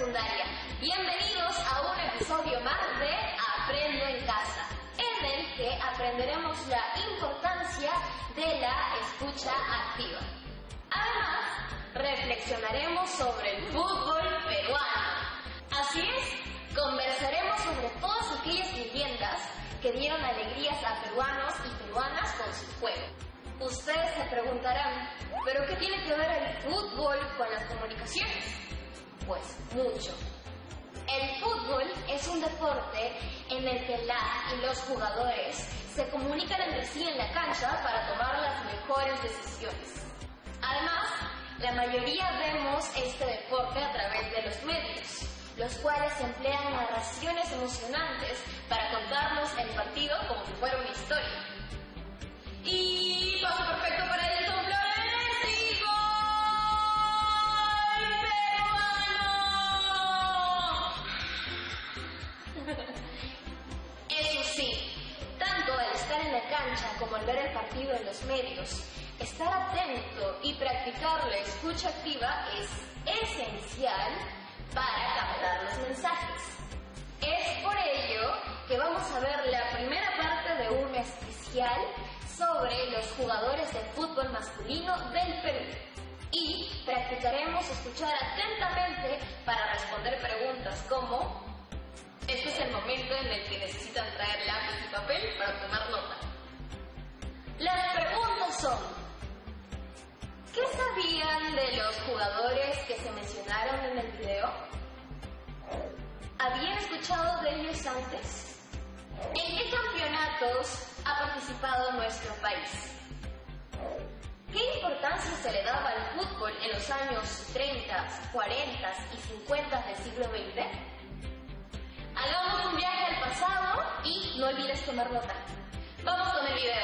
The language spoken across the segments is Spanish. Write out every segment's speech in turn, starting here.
secundaria. Bienvenidos a un episodio más de Aprendo en Casa, en el que aprenderemos la importancia de la escucha activa. Además, reflexionaremos sobre el fútbol peruano. Así es, conversaremos sobre todas aquellas leyendas que dieron alegrías a peruanos y peruanas con su juego. Ustedes se preguntarán, ¿pero qué tiene que ver el fútbol con las comunicaciones? Pues mucho. El fútbol es un deporte en el que las y los jugadores se comunican entre sí en la cancha para tomar las mejores decisiones. Además, la mayoría vemos este deporte a través de los medios, los cuales emplean narraciones emocionantes para contarnos el partido como si fuera una historia. Y paso perfecto para el Edson Flores y gol peruano. Eso sí, tanto al estar en la cancha como al ver el partido en los medios, estar atento y practicar la escucha activa es esencial para captar los mensajes. Es por ello que vamos a ver la primera parte de un especial sobre los jugadores de fútbol masculino del Perú. Y practicaremos escuchar atentamente para responder preguntas como: este es el momento en el que necesitan traer lápiz y papel para tomar nota. Las preguntas son: ¿qué sabían de los jugadores que se mencionaron en el video? ¿Habían escuchado de ellos antes? ¿En qué campeonatos ha participado nuestro país? ¿Qué importancia se le daba al fútbol en los años 30, 40 y 50 del siglo XX? Hagamos un viaje al pasado y no olvides tomar nota. Vamos con el video.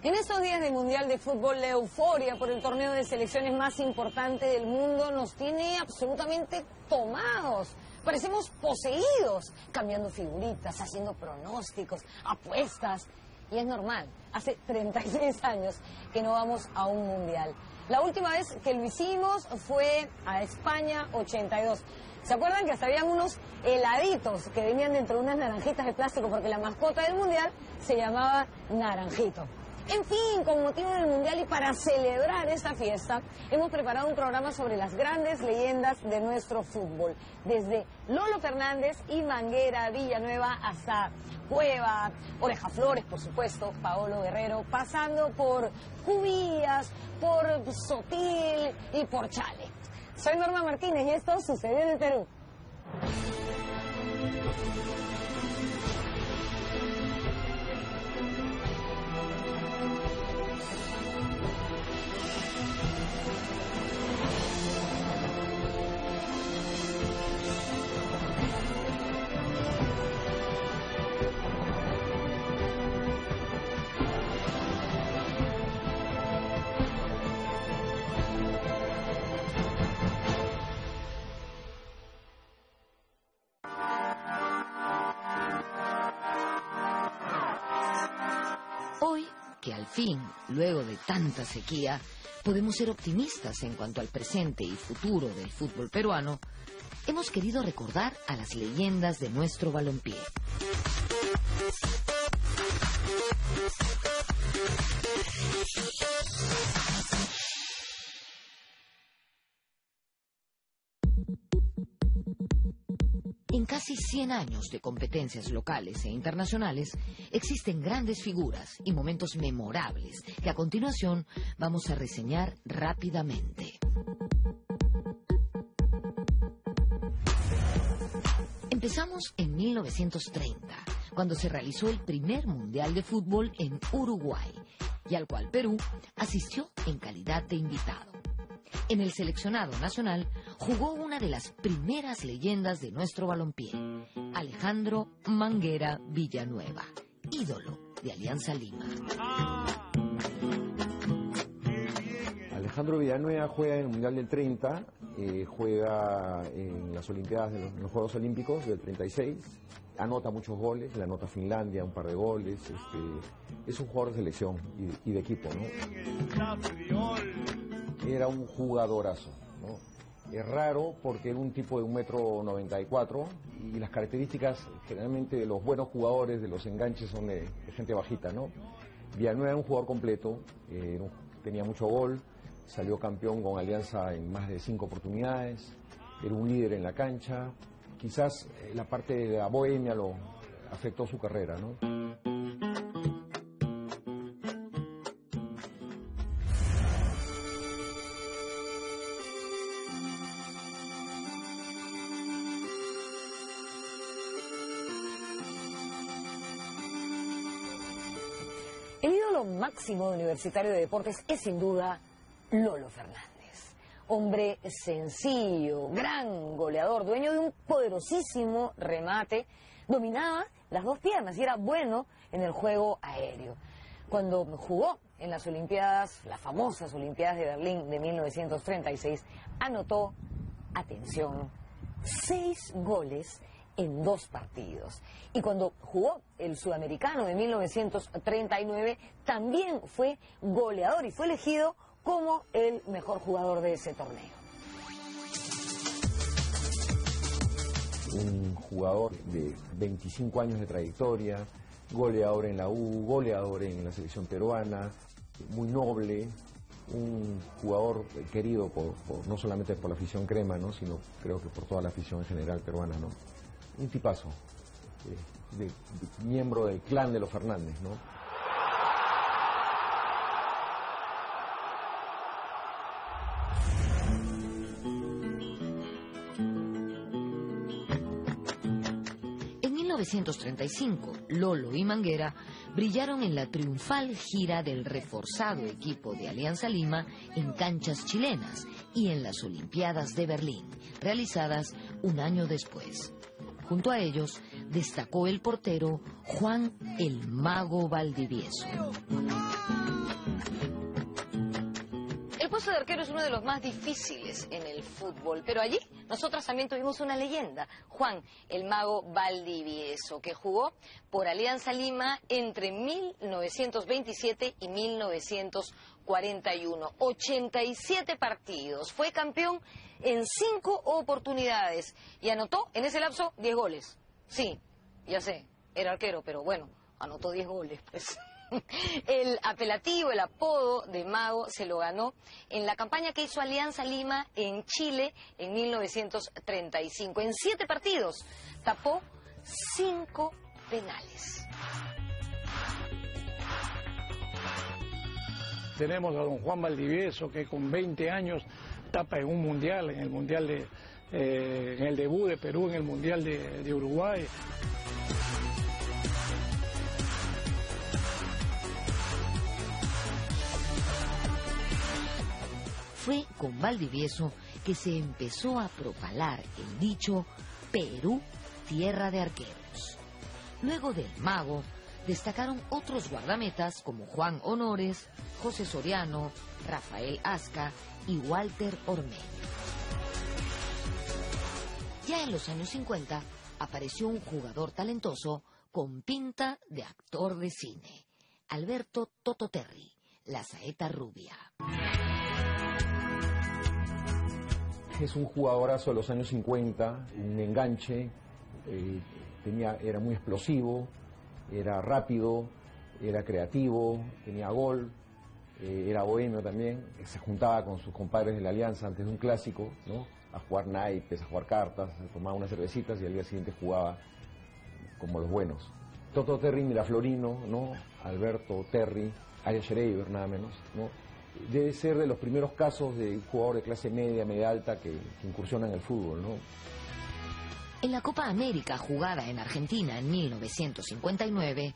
En estos días de Mundial de Fútbol, la euforia por el torneo de selecciones más importante del mundo nos tiene absolutamente tomados. Parecemos poseídos, cambiando figuritas, haciendo pronósticos, apuestas. Y es normal, hace 36 años que no vamos a un Mundial. La última vez que lo hicimos fue a España 82. ¿Se acuerdan que hasta habían unos heladitos que venían dentro de unas naranjitas de plástico porque la mascota del Mundial se llamaba Naranjito? En fin, con motivo del Mundial y para celebrar esta fiesta, hemos preparado un programa sobre las grandes leyendas de nuestro fútbol. Desde Lolo Fernández y Manguera Villanueva hasta Cueva, Oreja Flores, por supuesto, Paolo Guerrero, pasando por Cubillas, por Sotil y por Chale. Soy Norma Martínez y esto sucedió en el Perú. Hoy, que al fin, luego de tanta sequía, podemos ser optimistas en cuanto al presente y futuro del fútbol peruano, hemos querido recordar a las leyendas de nuestro balompié. En casi 100 años de competencias locales e internacionales, existen grandes figuras y momentos memorables que a continuación vamos a reseñar rápidamente. Empezamos en 1930, cuando se realizó el primer Mundial de Fútbol en Uruguay, y al cual Perú asistió en calidad de invitado. En el seleccionado nacional jugó una de las primeras leyendas de nuestro balompié, Alejandro Manguera Villanueva, ídolo de Alianza Lima. Alejandro Villanueva juega en el Mundial del 30, juega en las Olimpiadas, en los Juegos Olímpicos del 36, anota muchos goles, le anota a Finlandia un par de goles, es un jugador de selección y de equipo, ¿no? Era un jugadorazo, ¿no? Es raro porque era un tipo de 1,94 m y las características generalmente de los buenos jugadores, de los enganches, son de gente bajita, ¿no? Villanueva era un jugador completo, tenía mucho gol, salió campeón con Alianza en más de 5 oportunidades, era un líder en la cancha. Quizás la parte de la bohemia lo afectó su carrera, ¿no? El ídolo máximo de Universitario de Deportes es sin duda Lolo Fernández. Hombre sencillo, gran goleador, dueño de un poderosísimo remate, dominaba las dos piernas y era bueno en el juego aéreo. Cuando jugó en las Olimpiadas, las famosas Olimpiadas de Berlín de 1936, anotó, atención, 6 goles en 2 partidos. Y cuando jugó el Sudamericano de 1939, también fue goleador y fue elegido como el mejor jugador de ese torneo. Un jugador de 25 años de trayectoria, goleador en la U, goleador en la selección peruana, muy noble, un jugador querido no solamente por la afición crema, ¿no?, sino creo que por toda la afición en general peruana, ¿no? Un tipazo, miembro del clan de los Fernández, ¿no? En 1935, Lolo y Manguera brillaron en la triunfal gira del reforzado equipo de Alianza Lima en canchas chilenas y en las Olimpiadas de Berlín, realizadas un año después. Junto a ellos destacó el portero Juan el Mago Valdivieso. El puesto de arquero es uno de los más difíciles en el fútbol, pero allí nosotros también tuvimos una leyenda, Juan el Mago Valdivieso, que jugó por Alianza Lima entre 1927 y 1941. 87 partidos, fue campeón en 5 oportunidades y anotó en ese lapso 10 goles. Sí, ya sé, era arquero, pero bueno, anotó 10 goles, pues. El apelativo, el apodo de Mago se lo ganó en la campaña que hizo Alianza Lima en Chile en 1935. En 7 partidos tapó 5 penales. Tenemos a don Juan Valdivieso, que con 20 años tapa en un mundial, en el debut de Perú en el Mundial de Uruguay. Fue con Valdivieso que se empezó a propalar el dicho Perú, tierra de arqueros. Luego del Mago, destacaron otros guardametas como Juan Honores, José Soriano, Rafael Asca y Walter Ormeño. Ya en los años 50 apareció un jugador talentoso con pinta de actor de cine, Alberto Toto Terry, la saeta rubia. Es un jugadorazo de los años 50, un enganche, era muy explosivo, era rápido, era creativo, tenía gol, era bohemio también, se juntaba con sus compadres de la Alianza antes de un clásico, ¿no? a jugar naipes, a jugar cartas, tomaba unas cervecitas y al día siguiente jugaba como los buenos. Toto Terry Miraflorino, ¿no? Alberto Terry, Arias Schreiber, nada menos, ¿no? Debe ser de los primeros casos de un jugador de clase media, media alta que incursiona en el fútbol, ¿no? En la Copa América jugada en Argentina en 1959,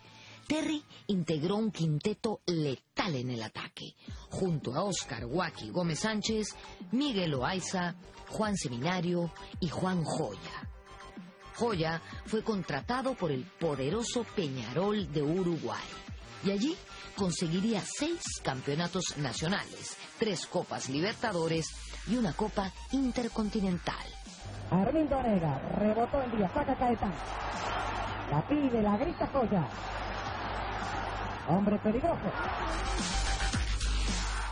Terry integró un quinteto letal en el ataque, junto a Óscar Guaki Gómez Sánchez, Miguel Loaiza, Juan Seminario y Juan Joya. Joya fue contratado por el poderoso Peñarol de Uruguay y allí conseguiría 6 campeonatos nacionales, 3 Copas Libertadores y una Copa Intercontinental. Armindo Orega, rebotó en día, saca Caetano. La pide, la grita Joya. Hombre peligroso.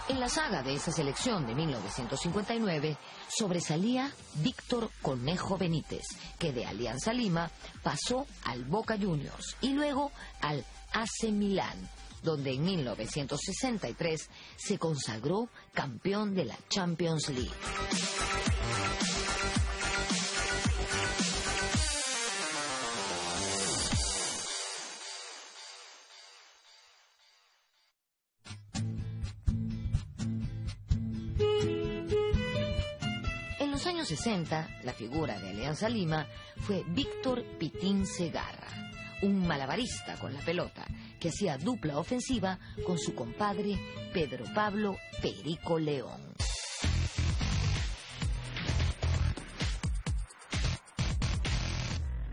En la saga de esa selección de 1959 sobresalía Víctor Conejo Benítez, que de Alianza Lima pasó al Boca Juniors y luego al AC Milán, donde en 1963 se consagró campeón de la Champions League. En los años 60, la figura de Alianza Lima fue Víctor Pitín Segarra, un malabarista con la pelota, que hacía dupla ofensiva con su compadre Pedro Pablo Perico León.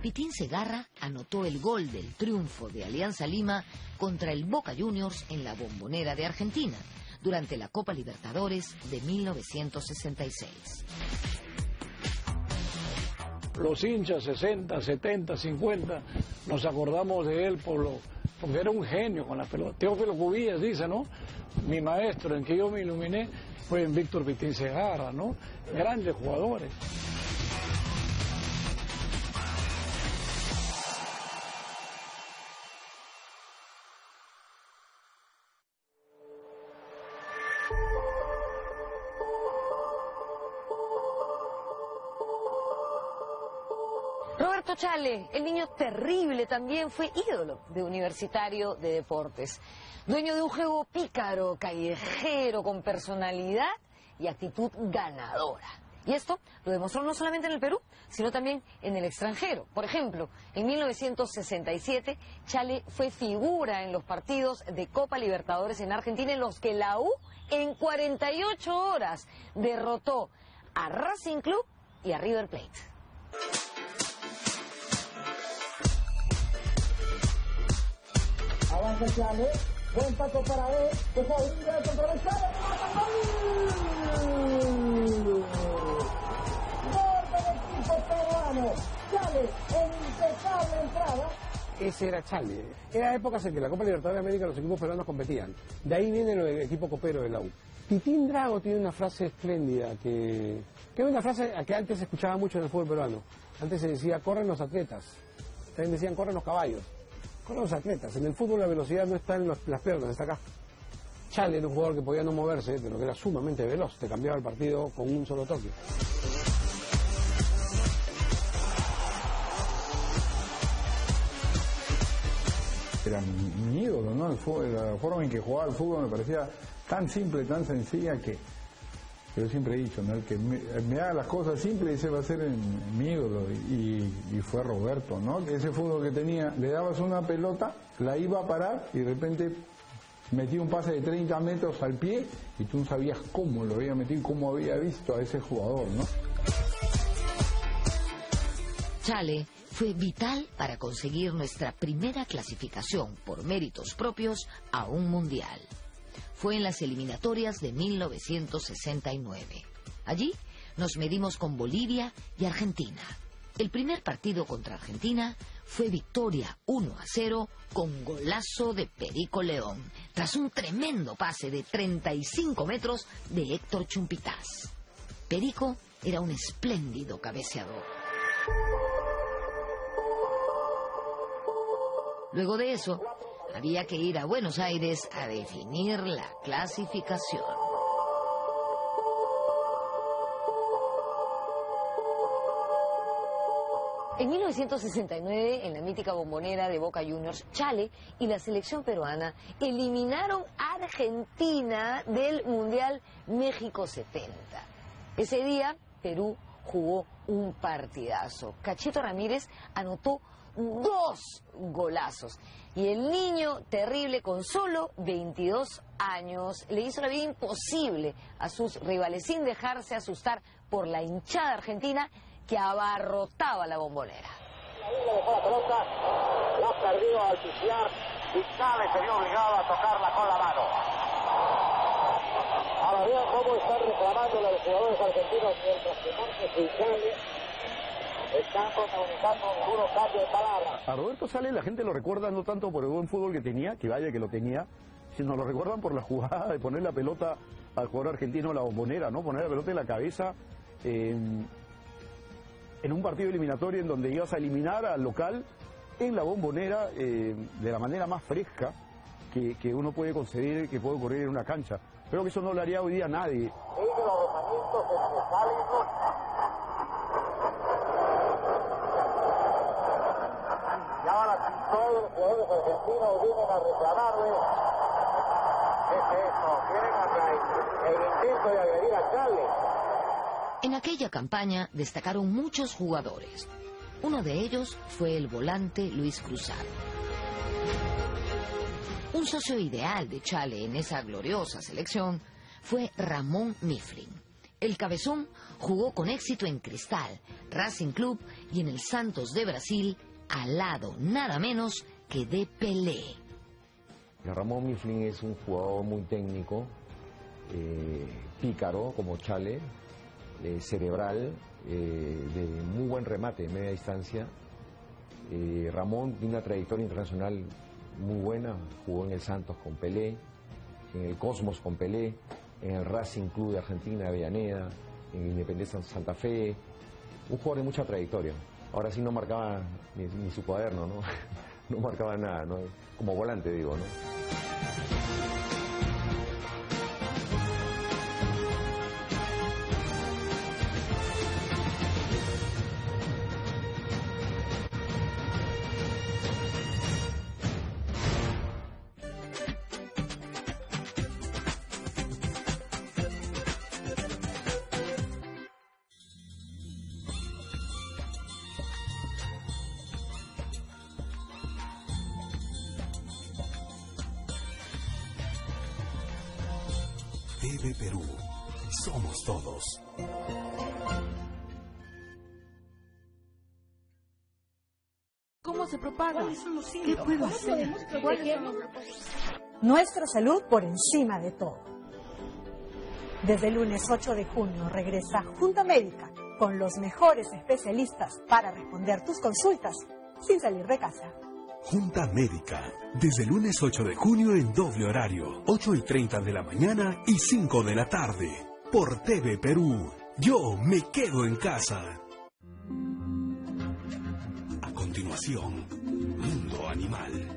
Pitín Segarra anotó el gol del triunfo de Alianza Lima contra el Boca Juniors en la Bombonera de Argentina, durante la Copa Libertadores de 1966. Los hinchas 60, 70, 50, nos acordamos de él porque era un genio con la pelota. Teófilo Cubillas dice, ¿no? Mi maestro en que yo me iluminé fue en Víctor Pitín Segarra, ¿no? Grandes jugadores. Roberto Chale, el niño terrible, también fue ídolo de Universitario de Deportes. Dueño de un juego pícaro, callejero, con personalidad y actitud ganadora. Y esto lo demostró no solamente en el Perú, sino también en el extranjero. Por ejemplo, en 1967, Chale fue figura en los partidos de Copa Libertadores en Argentina, en los que la U en 48 horas derrotó a Racing Club y a River Plate. Avanza Chale, buen paso para él, que fue un gran contra el Chale, ¡gol del equipo peruano! Chale, en impecable entrada. Ese era Chale. Era épocas en que la Copa Libertadores de América los equipos peruanos competían. De ahí viene el equipo copero de la U. Pitín Drago tiene una frase espléndida que es una frase que antes se escuchaba mucho en el fútbol peruano. Antes se decía, corren los atletas. También decían, corren los caballos. Corren los atletas. En el fútbol la velocidad no está en las piernas, está acá. Chale era un jugador que podía no moverse, pero que era sumamente veloz. Te cambiaba el partido con un solo toque. Era mi ídolo, ¿no? El fútbol, la forma en que jugaba el fútbol me parecía tan simple, tan sencilla que yo siempre he dicho, ¿no? El que me haga las cosas simples, ese va a ser mi ídolo. Y fue Roberto, ¿no? Ese fútbol que tenía, le dabas una pelota, la iba a parar y de repente metía un pase de 30 metros al pie y tú no sabías cómo lo había metido y cómo había visto a ese jugador, ¿no? Chale fue vital para conseguir nuestra primera clasificación por méritos propios a un mundial. Fue en las eliminatorias de 1969. Allí nos medimos con Bolivia y Argentina. El primer partido contra Argentina fue victoria 1-0 con golazo de Perico León, tras un tremendo pase de 35 metros de Héctor Chumpitaz. Perico era un espléndido cabeceador. Luego de eso, había que ir a Buenos Aires a definir la clasificación. En 1969, en la mítica Bombonera de Boca Juniors, Chale y la selección peruana eliminaron a Argentina del Mundial México 70. Ese día, Perú jugó un partidazo. Cachito Ramírez anotó 2 golazos. Y el niño terrible, con solo 22 años, le hizo la vida imposible a sus rivales, sin dejarse asustar por la hinchada argentina que abarrotaba la Bombonera. Ahí le dejó la pelota, la perdió al pisear y Chale se vio obligado a tocarla con la mano. Ahora vean cómo están reclamando los jugadores argentinos mientras que Montes y Chale están protagonizando un duro cambio de palabras. A Roberto Sales la gente lo recuerda no tanto por el buen fútbol que tenía, que vaya que lo tenía, sino lo recuerdan por la jugada de poner la pelota al jugador argentino, la Bombonera, ¿no? Poner la pelota en la cabeza en un partido eliminatorio en donde ibas a eliminar al local en la Bombonera de la manera más fresca que uno puede concebir que puede ocurrir en una cancha. Creo que eso no lo haría hoy día nadie. Sigue los rozamientos entre Sales y Rocha. Y ahora todos los jugadores argentinos vienen a reclamarle. ¿Qué es eso? Quieren el intento de agredir a Chale. En aquella campaña destacaron muchos jugadores. Uno de ellos fue el volante Luis Cruzado. Un socio ideal de Chale en esa gloriosa selección fue Ramón Mifflin. El cabezón jugó con éxito en Cristal, Racing Club y en el Santos de Brasil, al lado nada menos que de Pelé. Ramón Mifflin es un jugador muy técnico, pícaro como Chale, cerebral, de muy buen remate de media distancia. Ramón tiene una trayectoria internacional muy buena, jugó en el Santos con Pelé, en el Cosmos con Pelé, en el Racing Club de Argentina de Avellaneda, en Independencia Santa Fe, un jugador de mucha trayectoria. Ahora sí no marcaba ni su cuaderno, ¿no? No marcaba nada, ¿no? Como volante digo, ¿no? TV Perú, somos todos. ¿Cómo se propaga? ¿Qué puedo hacer? Nuestra salud por encima de todo. Desde el lunes 8 de junio regresa Junta Médica con los mejores especialistas para responder tus consultas sin salir de casa. Junta Médica, desde el lunes 8 de junio en doble horario, 8:30 de la mañana y 5 de la tarde, por TV Perú. Yo me quedo en casa. A continuación, Mundo Animal.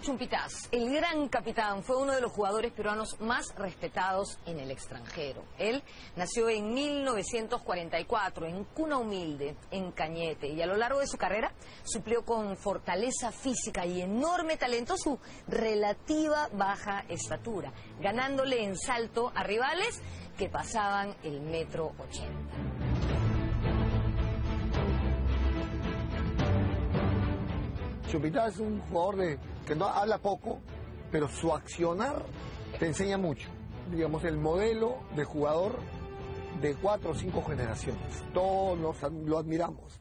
Chumpitaz, el gran capitán, fue uno de los jugadores peruanos más respetados en el extranjero. Él nació en 1944 en cuna humilde, en Cañete, y a lo largo de su carrera suplió con fortaleza física y enorme talento su relativa baja estatura, ganándole en salto a rivales que pasaban el 1,80 m. Chumpitaz es un jugador que no habla poco, pero su accionar te enseña mucho. Digamos, el modelo de jugador de 4 o 5 generaciones. Todos lo admiramos.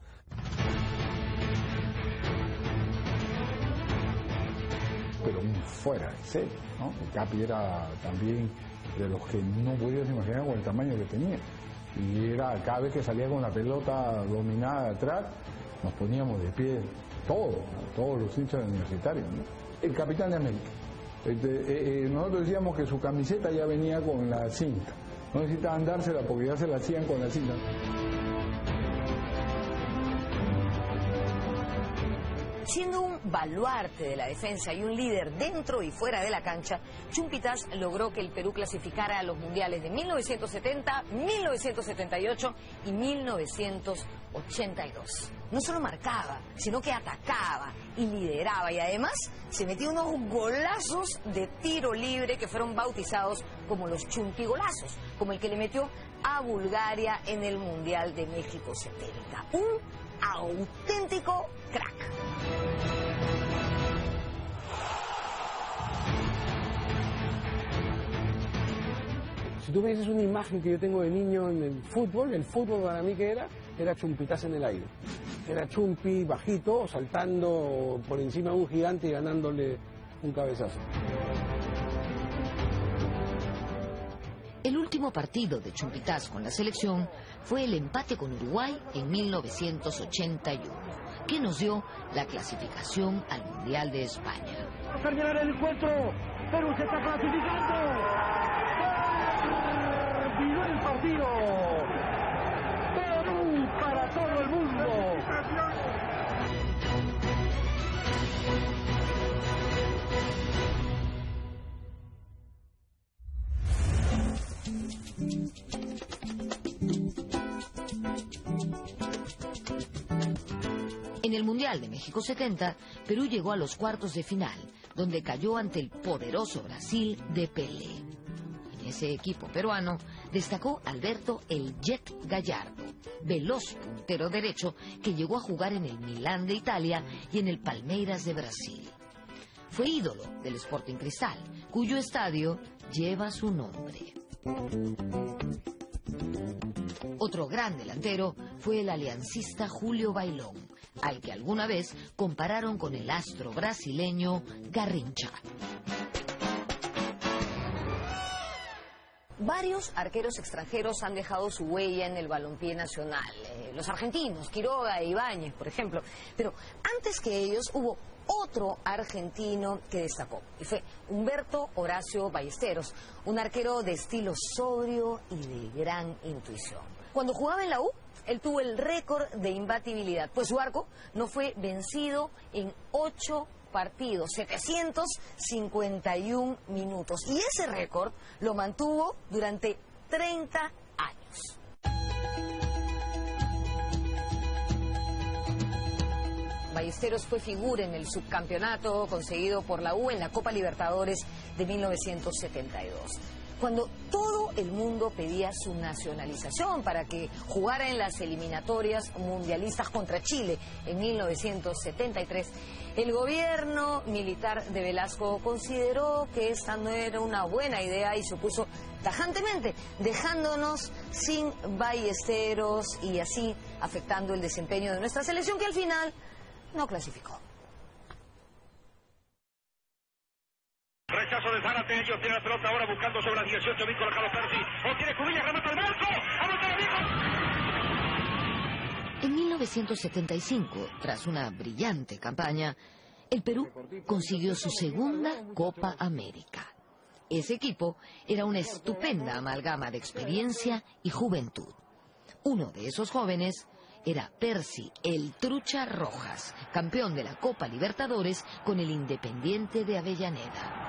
Pero fuera de serie, ¿no? El Capi era también de los que no podías imaginar con el tamaño que tenía. Y era cada vez que salía con la pelota dominada de atrás, nos poníamos de pie. Todos los hinchas universitarios, ¿no? El capitán de América. Nosotros decíamos que su camiseta ya venía con la cinta. No necesitaban dársela porque ya se la hacían con la cinta. Siendo un baluarte de la defensa y un líder dentro y fuera de la cancha, Chumpitas logró que el Perú clasificara a los mundiales de 1970, 1978 y 1982. No solo marcaba, sino que atacaba y lideraba, y además se metió unos golazos de tiro libre que fueron bautizados como los chumpigolazos, como el que le metió a Bulgaria en el Mundial de México 70. Un auténtico crack. Si tú me dices una imagen que yo tengo de niño en el fútbol para mí que era Chumpitas en el aire. Era Chumpi bajito, saltando por encima de un gigante y ganándole un cabezazo. El último partido de Chumpitas con la selección fue el empate con Uruguay en 1981, que nos dio la clasificación al Mundial de España. Va a terminar el encuentro, Perú se está clasificando. Terminó el partido. Perú para todo el mundo. En el Mundial de México 70, Perú llegó a los cuartos de final, donde cayó ante el poderoso Brasil de Pelé. En ese equipo peruano destacó Alberto "El Jet" Gallardo, veloz puntero derecho que llegó a jugar en el Milán de Italia y en el Palmeiras de Brasil. Fue ídolo del Sporting Cristal, cuyo estadio lleva su nombre. Otro gran delantero fue el aliancista Julio Bailón, al que alguna vez compararon con el astro brasileño Garrincha. Varios arqueros extranjeros han dejado su huella en el balompié nacional. Los argentinos, Quiroga e Ibáñez, por ejemplo. Pero antes que ellos hubo otro argentino que destacó, y fue Humberto Horacio Ballesteros, un arquero de estilo sobrio y de gran intuición. Cuando jugaba en la U, él tuvo el récord de imbatibilidad, pues su arco no fue vencido en 8 partidos, 751 minutos. Y ese récord lo mantuvo durante 30 años. Ballesteros fue figura en el subcampeonato conseguido por la U en la Copa Libertadores de 1972. Cuando todo el mundo pedía su nacionalización para que jugara en las eliminatorias mundialistas contra Chile en 1973, el gobierno militar de Velasco consideró que esta no era una buena idea y se opuso tajantemente, dejándonos sin Ballesteros y así afectando el desempeño de nuestra selección, que al final no clasificó. Rechazo de Zárate, ellos tienen la pelota ahora buscando sobre las 18, bien colocado Percy. O tiene Cubillas, remata el marco. En 1975, tras una brillante campaña, el Perú consiguió su segunda Copa América. Ese equipo era una estupenda amalgama de experiencia y juventud. Uno de esos jóvenes era Percy "El Trucha" Rojas, campeón de la Copa Libertadores con el Independiente de Avellaneda.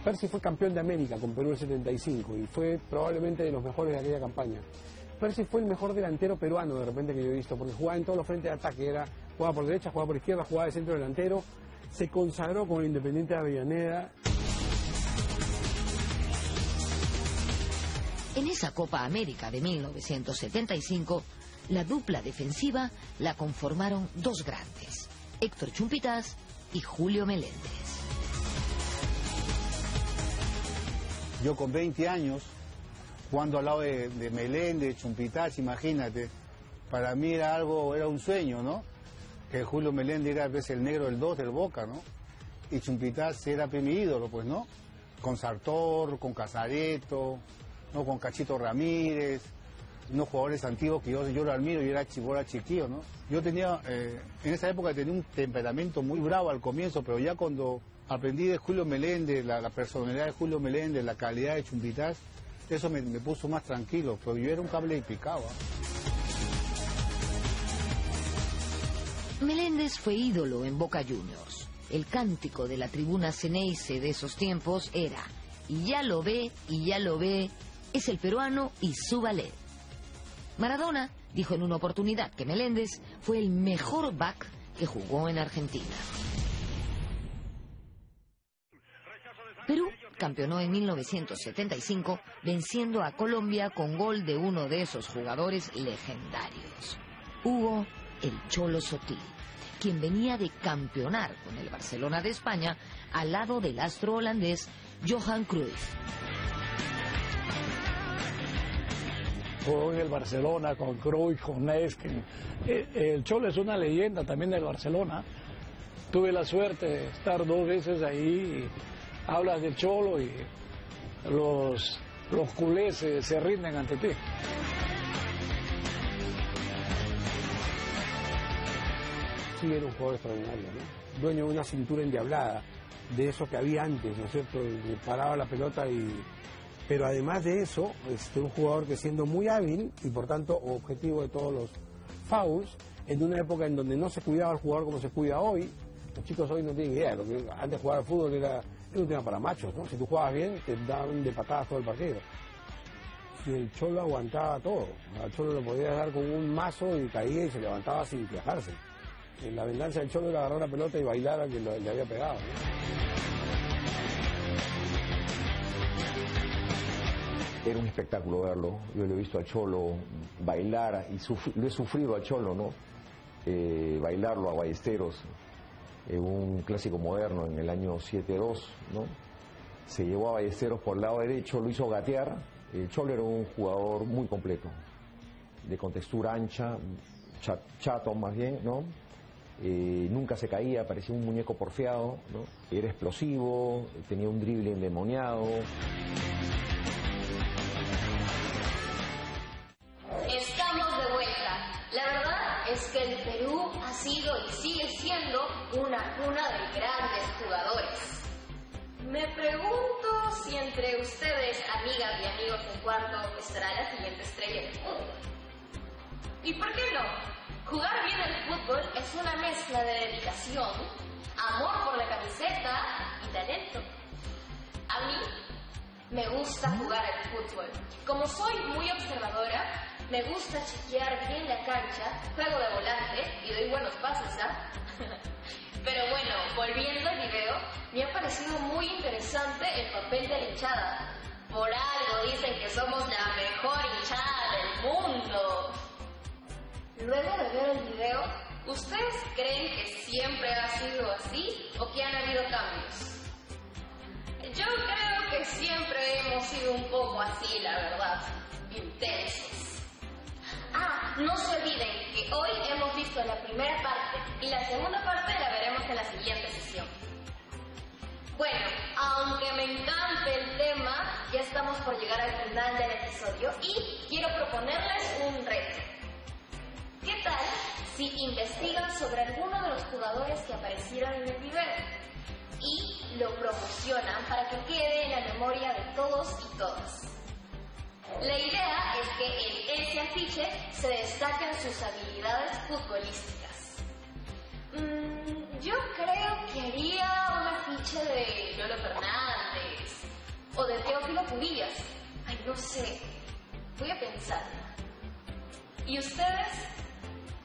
Percy fue campeón de América con Perú en el 75 y fue probablemente de los mejores de aquella campaña. Percy fue el mejor delantero peruano de repente que yo he visto, porque jugaba en todos los frentes de ataque, jugaba por derecha, jugaba por izquierda, jugaba de centro delantero, se consagró con el Independiente de Avellaneda. En esa Copa América de 1975, la dupla defensiva la conformaron dos grandes, Héctor Chumpitas y Julio Meléndez. Yo con 20 años, jugando al lado de Meléndez, Chumpitas, imagínate, para mí era un sueño, ¿no? Que Julio Meléndez era pues, el negro del 2 del Boca, ¿no? Y Chumpitas era mi ídolo, pues, ¿no? Con Sartor, con Casareto, ¿no? Con Cachito Ramírez, unos jugadores antiguos que yo lo admiro, yo era chiquillo, ¿no? Yo tenía, en esa época tenía un temperamento muy bravo al comienzo, pero ya cuando aprendí de Julio Meléndez, la personalidad de Julio Meléndez, la calidad de Chumpitaz, eso me puso más tranquilo, pero yo era un cable y picaba. Meléndez fue ídolo en Boca Juniors. El cántico de la tribuna Ceneice de esos tiempos era: y ya lo ve, es el peruano y su ballet. Maradona dijo en una oportunidad que Meléndez fue el mejor back que jugó en Argentina. Perú campeonó en 1975 venciendo a Colombia con gol de uno de esos jugadores legendarios, Hugo el Cholo Sotil, quien venía de campeonar con el Barcelona de España al lado del astro holandés Johan Cruyff. Jugó en el Barcelona con Cruyff, con Nesken. El Cholo es una leyenda también del Barcelona. Tuve la suerte de estar 2 veces ahí. Hablas del Cholo y los culés se rinden ante ti. Sí, era un jugador extraordinario, ¿no? Dueño de una cintura endiablada, de eso que había antes, ¿no es cierto? Paraba la pelota y... Pero además de eso, un jugador que siendo muy hábil y por tanto objetivo de todos los fouls, en una época en donde no se cuidaba al jugador como se cuida hoy. Los chicos hoy no tienen idea, lo que antes jugar al fútbol era un tema para machos, ¿no? Si tú jugabas bien, te daban de patadas todo el partido. Si el Cholo aguantaba todo, al Cholo lo podías dar con un mazo y caía y se levantaba sin quejarse. La venganza del Cholo era agarrar la pelota y bailar a quien le había pegado, ¿no? Era un espectáculo verlo. Yo lo he visto al Cholo bailar y lo he sufrido al Cholo, ¿no? Bailarlo a Ballesteros, un clásico moderno en el año 7-2, ¿no? Se llevó a Ballesteros por el lado derecho, lo hizo gatear. El Cholo era un jugador muy completo, de contextura ancha, chato más bien, ¿no? Nunca se caía, parecía un muñeco porfiado, ¿no? Era explosivo, tenía un drible endemoniado. Estamos de vuelta. La verdad es que el Perú ha sido y sigue siendo una cuna de grandes jugadores. Me pregunto si entre ustedes, amigas y amigos del cuarto, estará la siguiente estrella del fútbol. ¿Y por qué no? Jugar bien el fútbol es una mezcla de dedicación, amor por la camiseta y talento. A mí me gusta jugar al fútbol. Como soy muy observadora, me gusta chequear bien la cancha, juego de volante y doy buenos pases, ¿ah? Pero bueno, volviendo al video, me ha parecido muy interesante el papel de la hinchada. Por algo dicen que somos la mejor hinchada del mundo. Luego de ver el video, ¿ustedes creen que siempre ha sido así o que han habido cambios? Yo creo que siempre hemos sido un poco así, la verdad, intensos. No se olviden que hoy hemos visto la primera parte y la segunda parte la veremos en la siguiente sesión. Bueno, aunque me encante el tema, ya estamos por llegar al final del episodio y quiero proponerles un reto. ¿Qué tal si investigan sobre alguno de los jugadores que aparecieron en el video y lo promocionan para que quede en la memoria de todos y todas? La idea es que en ese afiche se destaquen sus habilidades futbolísticas. Yo creo que haría un afiche de Lolo Fernández o de Teófilo Cubillas. Ay, no sé. Voy a pensar. ¿Y ustedes?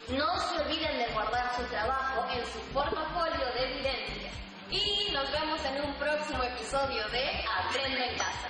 No se olviden de guardar su trabajo en su portafolio de evidencia. Y nos vemos en un próximo episodio de Aprende en Casa.